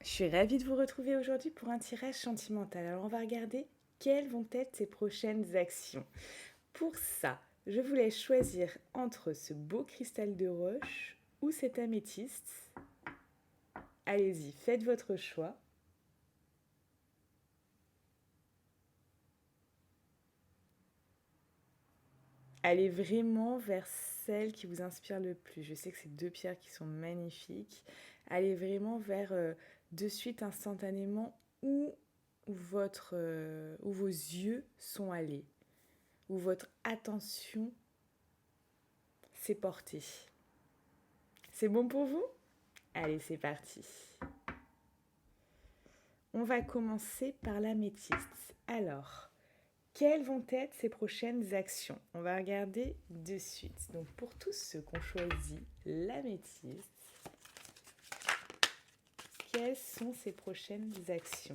Je suis ravie de vous retrouver aujourd'hui pour un tirage sentimental. Alors on va regarder quelles vont être ses prochaines actions. Pour ça, je vous laisse choisir entre ce beau cristal de roche ou cet améthyste. Allez-y, faites votre choix. Allez vraiment vers celle qui vous inspire le plus. Je sais que c'est deux pierres qui sont magnifiques. Allez vraiment vers de suite instantanément où vos yeux sont allés, où votre attention s'est portée. C'est bon pour vous? Allez, c'est parti. On va commencer par l'améthyste. Alors, quelles vont être ses prochaines actions? On va regarder de suite. Donc, pour tous ceux qui ont choisi l'améthyste, quelles sont ses prochaines actions?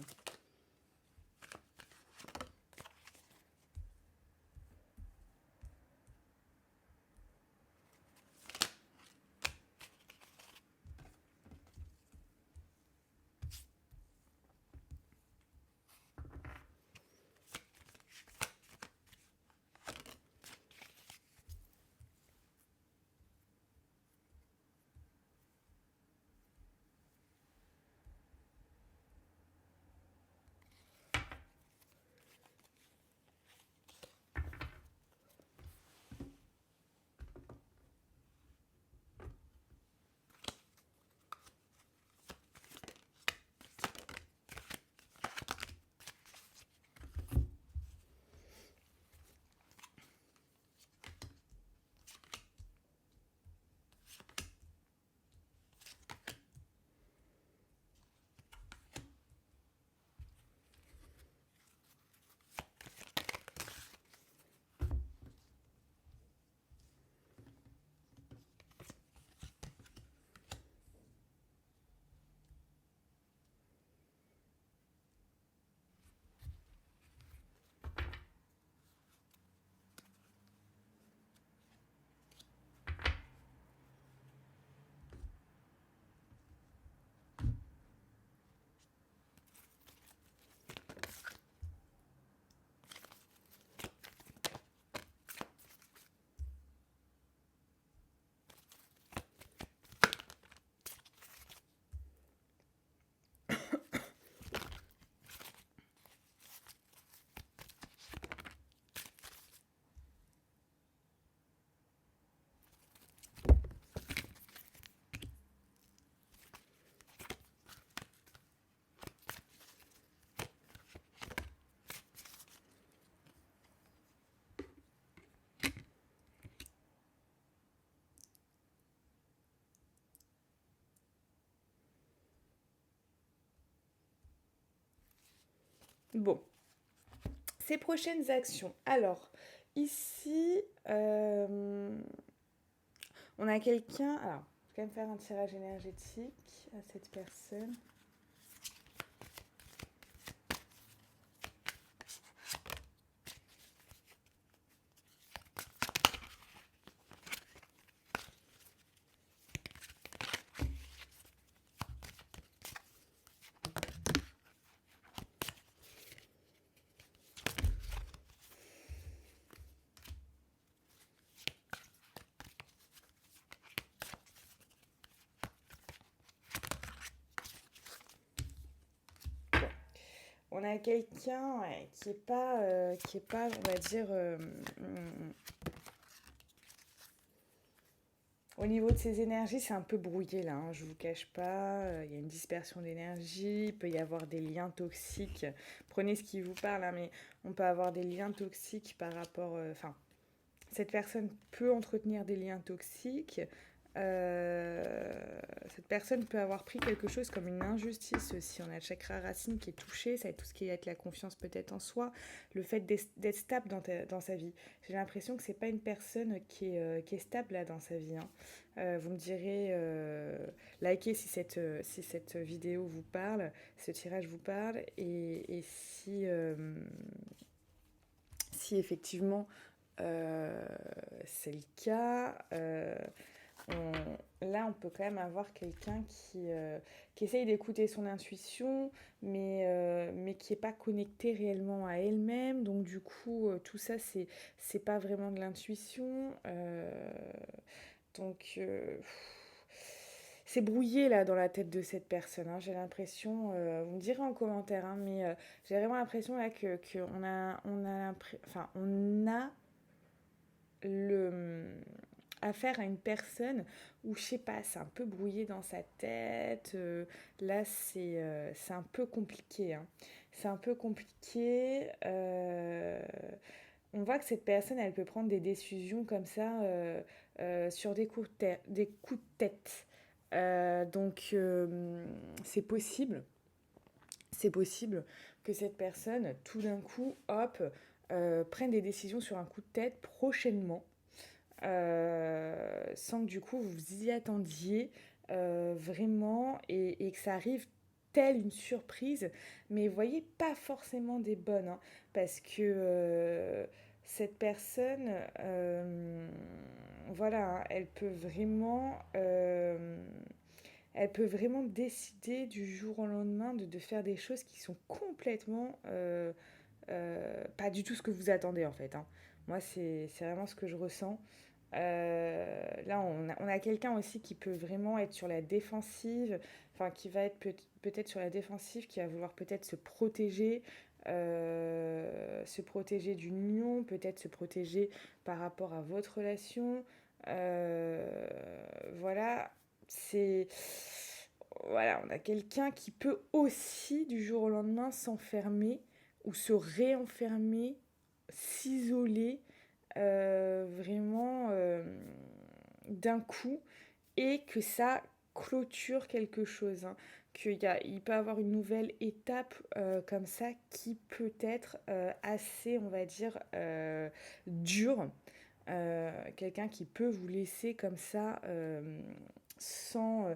Bon, ses prochaines actions. Alors, ici, on a quelqu'un. Alors, je vais quand même faire un tirage énergétique à cette personne. On a quelqu'un qui est pas, on va dire, au niveau de ses énergies, c'est un peu brouillé là, hein, je vous cache pas. Il y a une dispersion d'énergie, il peut y avoir des liens toxiques. Prenez ce qui vous parle, hein, mais on peut avoir des liens toxiques par rapport. Enfin, cette personne peut entretenir des liens toxiques. Cette personne peut avoir pris quelque chose comme une injustice aussi. On a le chakra racine qui est touché, ça va être tout ce qui va être la confiance peut-être en soi, le fait d'être stable dans sa vie. J'ai l'impression que c'est pas une personne qui est stable là dans sa vie, hein. Vous me direz, likez si cette vidéo vous parle, ce tirage vous parle, et si effectivement c'est le cas. là, on peut quand même avoir quelqu'un qui essaye d'écouter son intuition, mais qui n'est pas connecté réellement à elle-même. Donc, du coup, tout ça, c'est pas vraiment de l'intuition. Donc, c'est brouillé là dans la tête de cette personne, hein. J'ai l'impression, vous me direz en commentaire, hein, mais j'ai vraiment l'impression là que on a le affaire à une personne où je sais pas, c'est un peu brouillé dans sa tête. Là, c'est un peu compliqué, hein. C'est un peu compliqué. On voit que cette personne, elle peut prendre des décisions comme ça sur des coups de tête. Donc, c'est possible, c'est possible que cette personne, tout d'un coup, hop, prenne des décisions sur un coup de tête prochainement, sans que du coup vous y attendiez vraiment et que ça arrive telle une surprise, mais vous voyez, pas forcément des bonnes, hein, parce que cette personne, voilà, hein, elle peut vraiment décider du jour au lendemain de faire des choses qui sont complètement pas du tout ce que vous attendez en fait, hein. Moi, c'est vraiment ce que je ressens. Là, on a quelqu'un aussi qui peut vraiment être sur la défensive, enfin qui va être peut-être sur la défensive, qui va vouloir peut-être se protéger d'une union, peut-être se protéger par rapport à votre relation. Voilà, c'est... Voilà, on a quelqu'un qui peut aussi du jour au lendemain s'enfermer ou se réenfermer, s'isoler vraiment d'un coup et que ça clôture quelque chose, hein. Il peut y avoir une nouvelle étape comme ça qui peut être assez, on va dire, dure. Quelqu'un qui peut vous laisser comme ça sans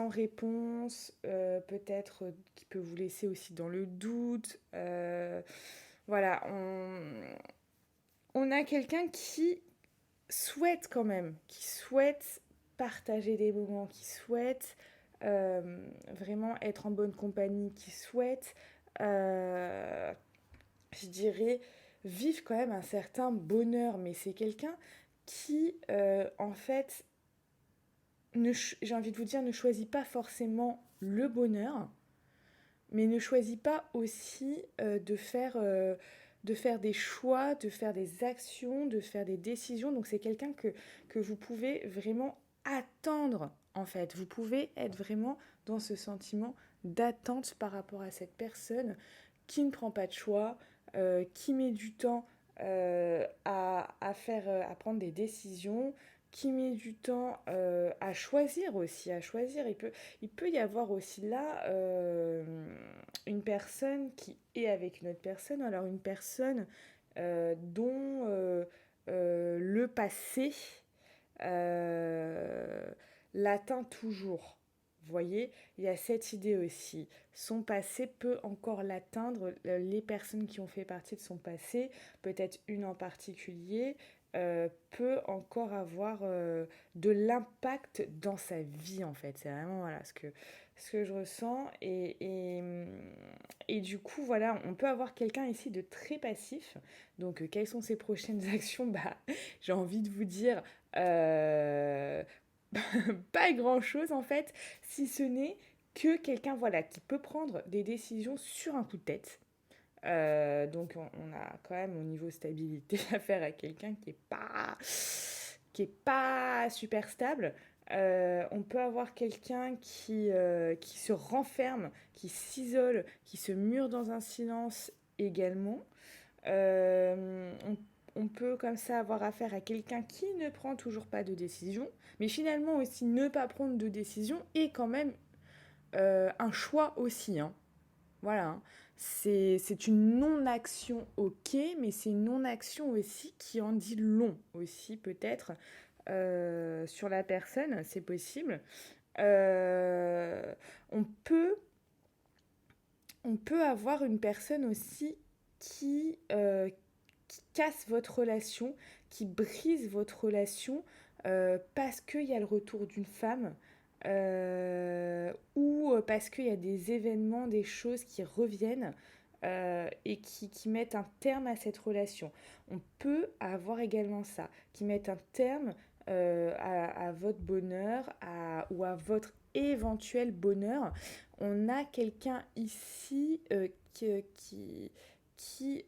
réponse, peut-être qui peut vous laisser aussi dans le doute. Voilà, on a quelqu'un qui souhaite partager des moments, qui souhaite vraiment être en bonne compagnie, qui souhaite, euh, je dirais, vivre quand même un certain bonheur. Mais c'est quelqu'un qui, en fait, j'ai envie de vous dire, ne choisit pas forcément le bonheur, mais ne choisit pas aussi de faire des choix, de faire des actions, de faire des décisions. Donc c'est quelqu'un que vous pouvez vraiment attendre, en fait. Vous pouvez être vraiment dans ce sentiment d'attente par rapport à cette personne qui ne prend pas de choix, qui met du temps à prendre des décisions, qui met du temps à choisir aussi, à choisir. Il peut y avoir aussi là une personne qui est avec une autre personne, alors une personne dont le passé euh, l'atteint toujours. Vous voyez, il y a cette idée aussi. Son passé peut encore l'atteindre. Les personnes qui ont fait partie de son passé, peut-être une en particulier, peut encore avoir de l'impact dans sa vie en fait. C'est vraiment voilà, ce que je ressens. Et du coup, voilà, on peut avoir quelqu'un ici de très passif. Donc, quelles sont ses prochaines actions? Bah, j'ai envie de vous dire, euh, pas grand-chose en fait, si ce n'est que quelqu'un voilà, qui peut prendre des décisions sur un coup de tête. Donc on a quand même au niveau stabilité affaire à quelqu'un qui est pas super stable. On peut avoir quelqu'un qui se renferme, qui s'isole, qui se mure dans un silence également. On peut comme ça avoir affaire à quelqu'un qui ne prend toujours pas de décision, mais finalement aussi ne pas prendre de décision est quand même un choix aussi, hein. Voilà, hein. C'est une non-action, ok, mais c'est une non-action aussi qui en dit long aussi, peut-être, sur la personne, c'est possible. Euh, on, peut, on peut avoir une personne aussi qui casse votre relation, qui brise votre relation parce qu'il y a le retour d'une femme, ou parce qu'il y a des événements, des choses qui reviennent et qui mettent un terme à cette relation. On peut avoir également ça, qui mettent un terme à votre bonheur ou à votre éventuel bonheur. On a quelqu'un ici qui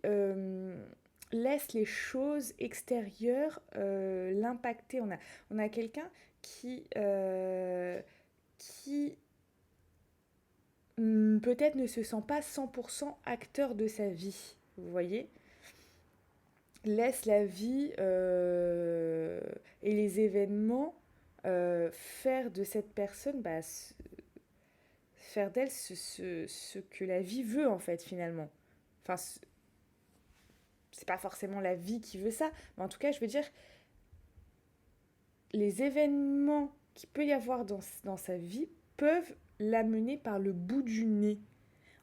laisse les choses extérieures l'impacter. On a quelqu'un qui peut-être ne se sent pas 100% acteur de sa vie, vous voyez, laisse la vie et les événements faire de cette personne, faire d'elle ce que la vie veut en fait finalement. Enfin, c'est pas forcément la vie qui veut ça, mais en tout cas, je veux dire, les événements qu'il peut y avoir dans sa vie peuvent l'amener par le bout du nez.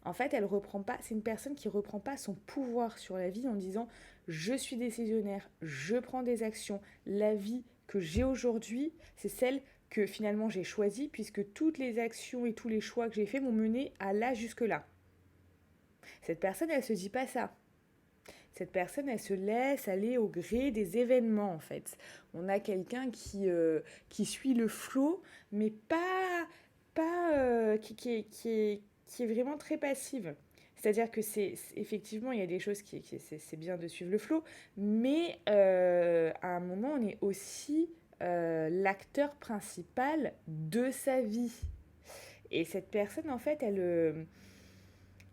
En fait, elle reprend pas, c'est une personne qui reprend pas son pouvoir sur la vie en disant je suis décisionnaire, je prends des actions, la vie que j'ai aujourd'hui, c'est celle que finalement j'ai choisie puisque toutes les actions et tous les choix que j'ai faits m'ont mené à là jusque-là. Cette personne, elle se dit pas ça. Cette personne, elle se laisse aller au gré des événements, en fait. On a quelqu'un qui suit le flot, mais qui est vraiment très passive. C'est-à-dire que effectivement, il y a des choses c'est bien de suivre le flot, mais à un moment, on est aussi l'acteur principal de sa vie. Et cette personne, en fait,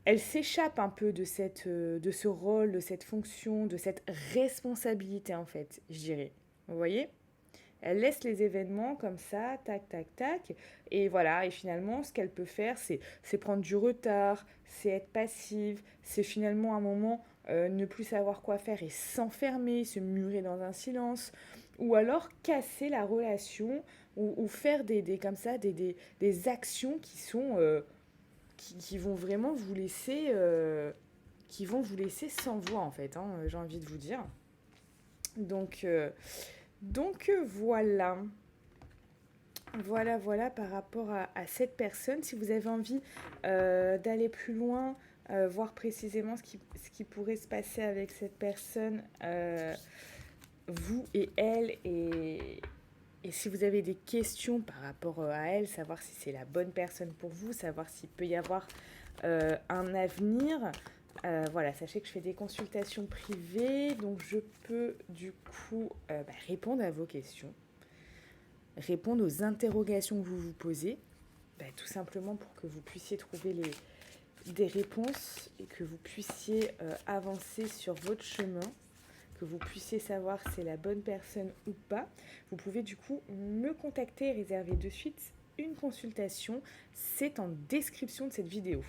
elle s'échappe un peu de ce rôle, de cette fonction, de cette responsabilité, en fait, je dirais. Vous voyez? Elle laisse les événements comme ça, tac, tac, tac. Et voilà, et finalement, ce qu'elle peut faire, c'est prendre du retard, c'est être passive, c'est finalement un moment ne plus savoir quoi faire et s'enfermer, se murer dans un silence. Ou alors casser la relation ou faire comme ça, des actions qui vont vraiment vous laisser qui vont vous laisser sans voix en fait, hein, j'ai envie de vous dire. Donc, voilà. Voilà par rapport à cette personne. Si vous avez envie d'aller plus loin, voir précisément ce qui pourrait se passer avec cette personne, vous et elle, et si vous avez des questions par rapport à elle, savoir si c'est la bonne personne pour vous, savoir s'il peut y avoir un avenir, voilà, sachez que je fais des consultations privées, donc je peux du coup répondre à vos questions, répondre aux interrogations que vous vous posez, tout simplement pour que vous puissiez trouver des réponses et que vous puissiez avancer sur votre chemin, que vous puissiez savoir si c'est la bonne personne ou pas. Vous pouvez du coup me contacter et réserver de suite une consultation. C'est en description de cette vidéo.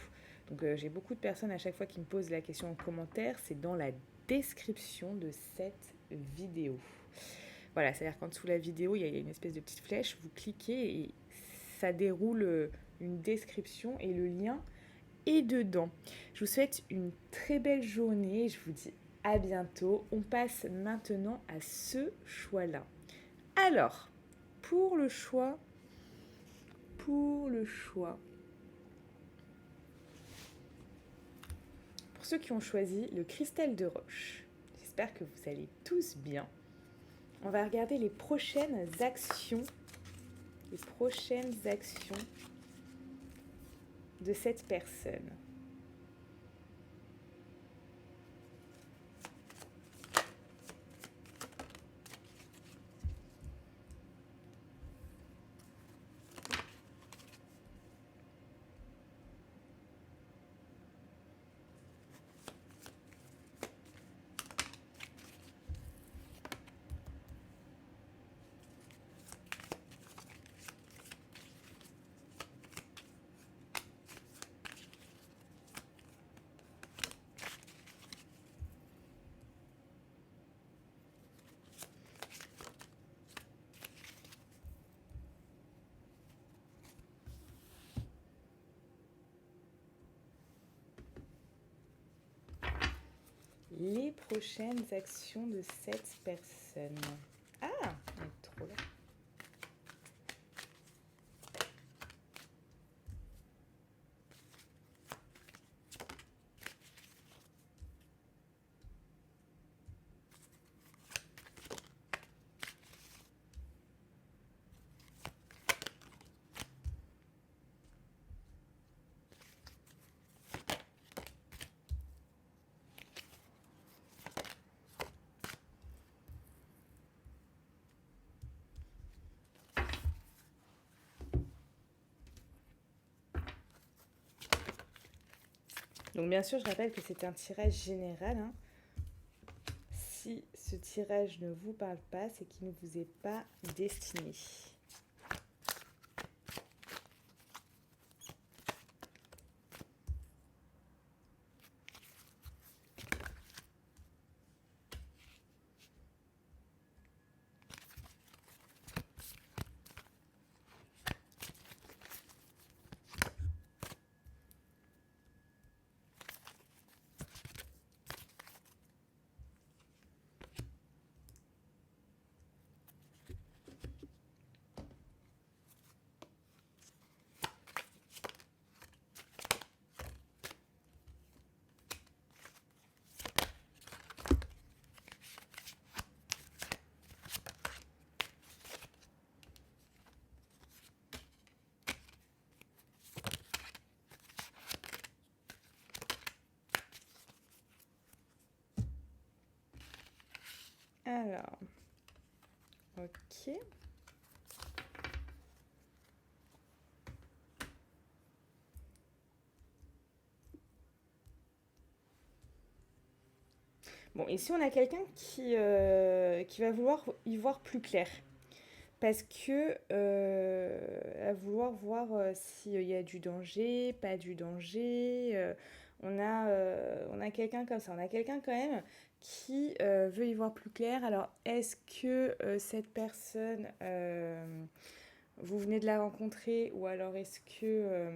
Donc j'ai beaucoup de personnes à chaque fois qui me posent la question en commentaire. C'est dans la description de cette vidéo. Voilà, c'est-à-dire qu'en dessous de la vidéo, il y a une espèce de petite flèche. Vous cliquez et ça déroule une description et le lien est dedans. Je vous souhaite une très belle journée. Je vous dis à bientôt. On passe maintenant à ce choix-là. Alors, pour le choix, pour ceux qui ont choisi le cristal de roche, j'espère que vous allez tous bien. On va regarder les prochaines actions de cette personne. Les prochaines actions de cette personne. Ah, elle est trop là. Donc bien sûr, je rappelle que c'est un tirage général, hein. Si ce tirage ne vous parle pas, c'est qu'il ne vous est pas destiné. Alors, ok. Bon, ici on a quelqu'un qui va vouloir y voir plus clair. Parce que à vouloir voir s'il y a du danger, pas du danger, on a quelqu'un comme ça. On a quelqu'un quand même qui veut y voir plus clair. Alors, est-ce que cette personne, vous venez de la rencontrer ou alors est-ce que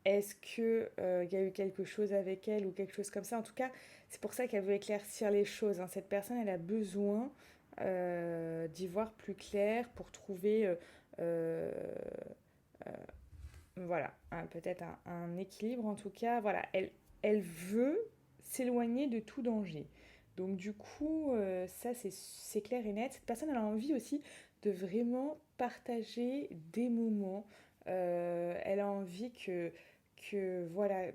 y a eu quelque chose avec elle ou quelque chose comme ça. En tout cas, c'est pour ça qu'elle veut éclaircir les choses, hein. Cette personne, elle a besoin d'y voir plus clair pour trouver, euh, euh, voilà, peut-être un équilibre. En tout cas, voilà, elle veut s'éloigner de tout danger. Donc du coup, ça c'est clair et net. Cette personne, elle a envie aussi de vraiment partager des moments. Elle a envie que voilà,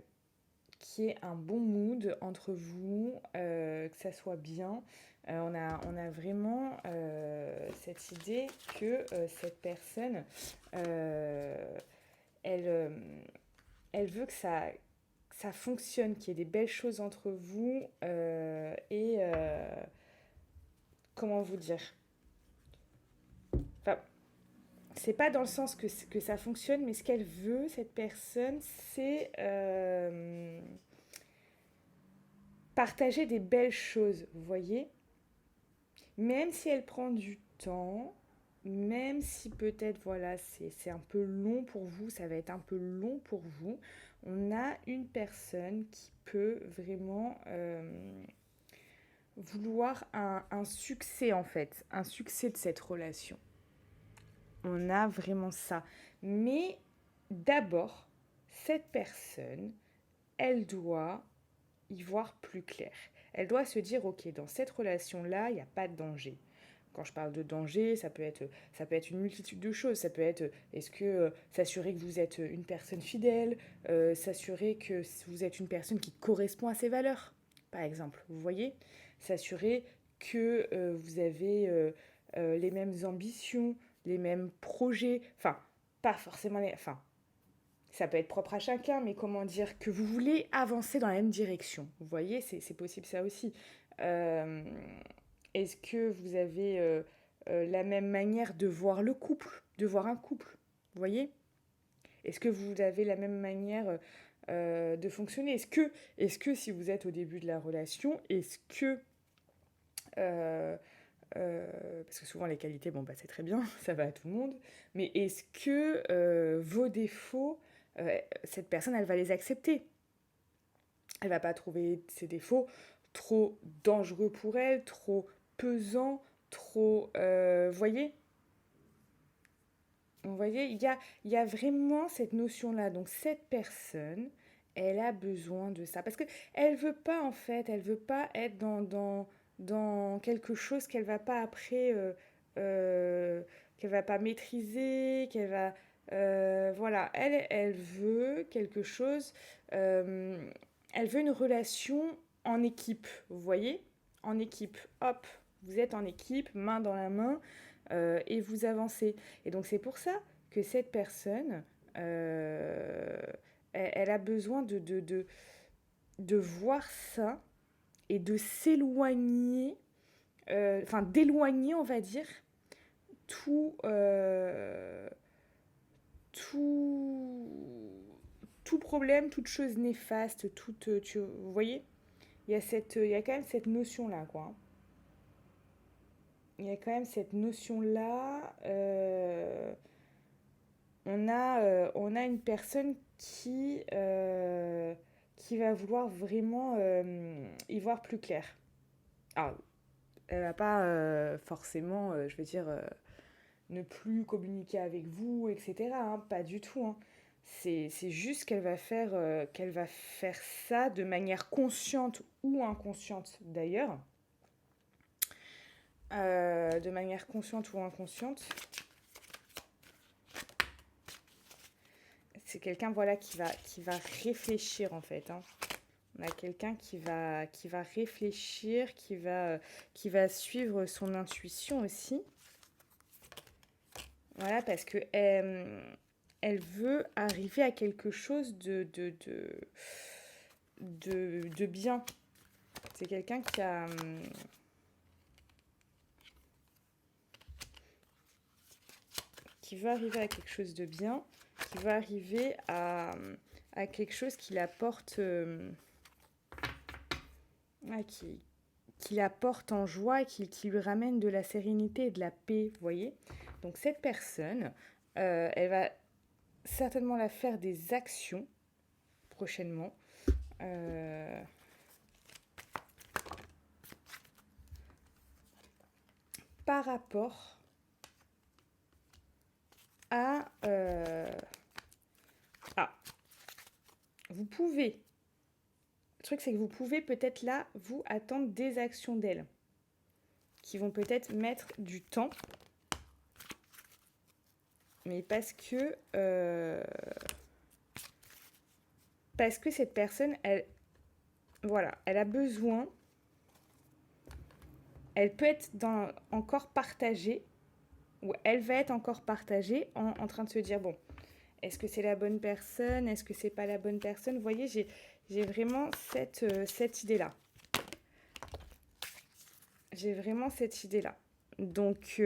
qu'il y ait un bon mood entre vous, que ça soit bien. On a vraiment cette idée que cette personne, euh, elle, elle veut que ça fonctionne, qu'il y ait des belles choses entre vous comment vous dire. Enfin, c'est pas dans le sens que ça fonctionne, mais ce qu'elle veut, cette personne, c'est partager des belles choses, vous voyez. Même si elle prend du temps, même si peut-être voilà, c'est un peu long pour vous, ça va être un peu long pour vous, on a une personne qui peut vraiment vouloir un succès en fait, un succès de cette relation. On a vraiment ça. Mais d'abord, cette personne, elle doit y voir plus clair. Elle doit se dire, ok, dans cette relation-là, il n'y a pas de danger. Quand je parle de danger, ça peut être une multitude de choses. Ça peut être, est-ce que s'assurer que vous êtes une personne fidèle, s'assurer que vous êtes une personne qui correspond à ses valeurs, par exemple. Vous voyez. S'assurer que vous avez les mêmes ambitions, les mêmes projets. Enfin, pas forcément les... Enfin, ça peut être propre à chacun, mais comment dire, que vous voulez avancer dans la même direction. Vous voyez, c'est possible ça aussi. Euh, Est-ce que vous avez la même manière de voir le couple, de voir un couple? Vous voyez? Est-ce que vous avez la même manière de fonctionner? Est-ce que si vous êtes au début de la relation, est-ce que parce que souvent les qualités, bon bah c'est très bien, ça va à tout le monde, mais est-ce que vos défauts, cette personne, elle va les accepter? Elle va pas trouver ces défauts trop dangereux pour elle, trop pesants, trop... voyez? Vous voyez, il y a vraiment cette notion-là. Donc cette personne, elle a besoin de ça. Parce qu'elle veut pas, en fait, elle veut pas être dans quelque chose qu'elle va pas après, qu'elle va pas maîtriser, qu'elle va... voilà, elle veut quelque chose, euh, elle veut une relation en équipe, vous voyez? En équipe, hop, vous êtes en équipe, main dans la main, et vous avancez. Et donc c'est pour ça que cette personne, euh, elle a besoin de voir ça et de s'éloigner, enfin d'éloigner, on va dire, tout, tout, tout problème, toute chose néfaste, vous voyez, il y a quand même cette notion-là, quoi, hein. Il y a quand même cette notion-là. On a une personne qui va vouloir vraiment y voir plus clair. Alors, elle va pas forcément, je veux dire, ne plus communiquer avec vous, etc., hein, pas du tout, hein. C'est juste qu'elle va faire ça de manière consciente ou inconsciente d'ailleurs. De manière consciente ou inconsciente. C'est quelqu'un, voilà, qui va réfléchir en fait, hein. On a quelqu'un qui va réfléchir, qui va suivre son intuition aussi. Voilà, parce que elle veut arriver à quelque chose de bien. C'est quelqu'un qui veut arriver à quelque chose de bien, qui veut arriver à quelque chose qui l'apporte, qui l'apporte en joie, qui lui ramène de la sérénité et de la paix, vous voyez. Donc cette personne, elle va certainement la faire des actions prochainement. Par rapport à... vous pouvez... Le truc, c'est que vous pouvez peut-être là, vous, attendre des actions d'elle, qui vont peut-être mettre du temps, mais parce que cette personne, elle, voilà, elle a besoin, elle peut être encore partagée, ou elle va être encore partagée en train de se dire, bon, est-ce que c'est la bonne personne? Est-ce que c'est pas la bonne personne? Vous voyez, j'ai vraiment cette idée-là. J'ai vraiment cette idée-là. Donc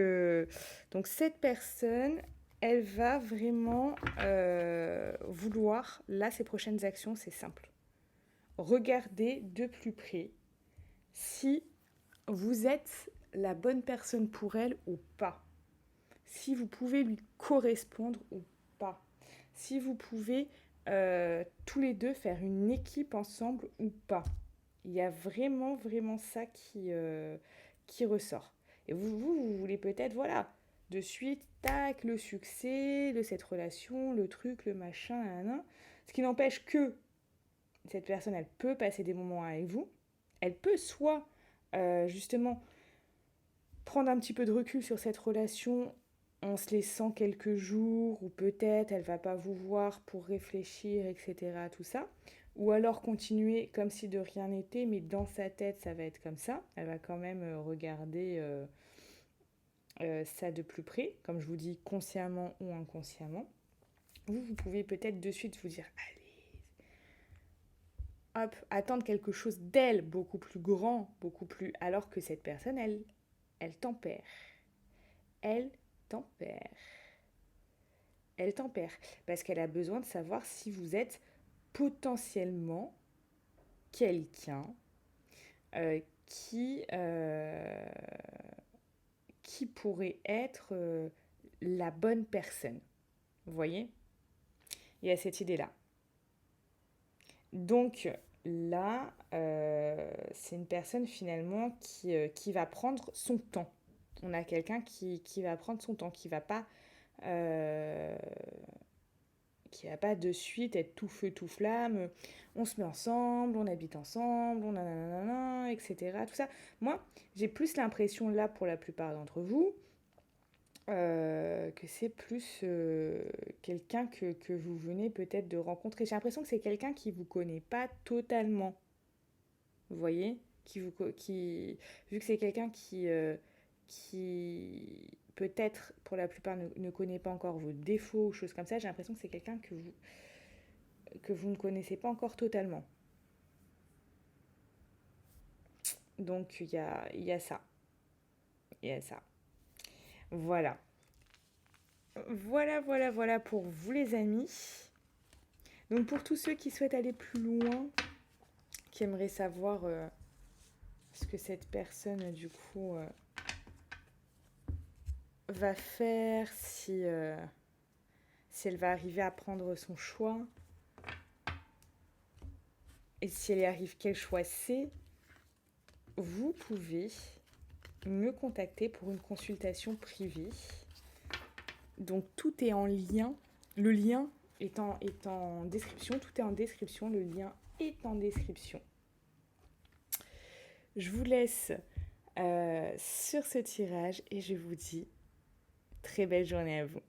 cette personne, elle va vraiment vouloir, là, ses prochaines actions, c'est simple. Regardez de plus près si vous êtes la bonne personne pour elle ou pas. Si vous pouvez lui correspondre ou pas. Si vous pouvez tous les deux faire une équipe ensemble ou pas. Il y a vraiment, vraiment ça qui ressort. Et vous voulez peut-être, voilà, de suite, tac, le succès de cette relation, le truc, le machin, nan. Ce qui n'empêche que cette personne, elle peut passer des moments avec vous. Elle peut soit, justement, prendre un petit peu de recul sur cette relation en se laissant quelques jours, ou peut-être elle va pas vous voir pour réfléchir, etc., tout ça. Ou alors continuer comme si de rien n'était, mais dans sa tête, ça va être comme ça. Elle va quand même regarder ça de plus près, comme je vous dis, consciemment ou inconsciemment. Vous pouvez peut-être de suite vous dire, allez, hop, attendre quelque chose d'elle, beaucoup plus grand, beaucoup plus... Alors que cette personne, elle tempère. Elle tempère. Elle tempère. Parce qu'elle a besoin de savoir si vous êtes potentiellement quelqu'un euh, qui, euh, qui pourrait être la bonne personne. Vous voyez? Il y a cette idée-là. Donc là, c'est une personne finalement qui va prendre son temps. On a quelqu'un qui va prendre son temps, euh, qui va pas de suite être tout feu, tout flamme. On se met ensemble, on habite ensemble, on nanana, etc. Tout ça. Moi, j'ai plus l'impression là pour la plupart d'entre vous que c'est plus quelqu'un que vous venez peut-être de rencontrer. J'ai l'impression que c'est quelqu'un qui vous connaît pas totalement. Vous voyez, vu que c'est quelqu'un qui peut-être pour la plupart ne connaît pas encore vos défauts ou choses comme ça, j'ai l'impression que c'est quelqu'un que vous ne connaissez pas encore totalement. Donc il y a ça. Il y a ça. Voilà. Voilà pour vous les amis. Donc pour tous ceux qui souhaitent aller plus loin, qui aimeraient savoir ce que cette personne du coup va faire, si elle va arriver à prendre son choix, et si elle y arrive, quel choix c'est, vous pouvez me contacter pour une consultation privée. Donc tout est en lien. Le lien est en description. Tout est en description. Le lien est en description. Je vous laisse sur ce tirage et je vous dis très belle journée à vous.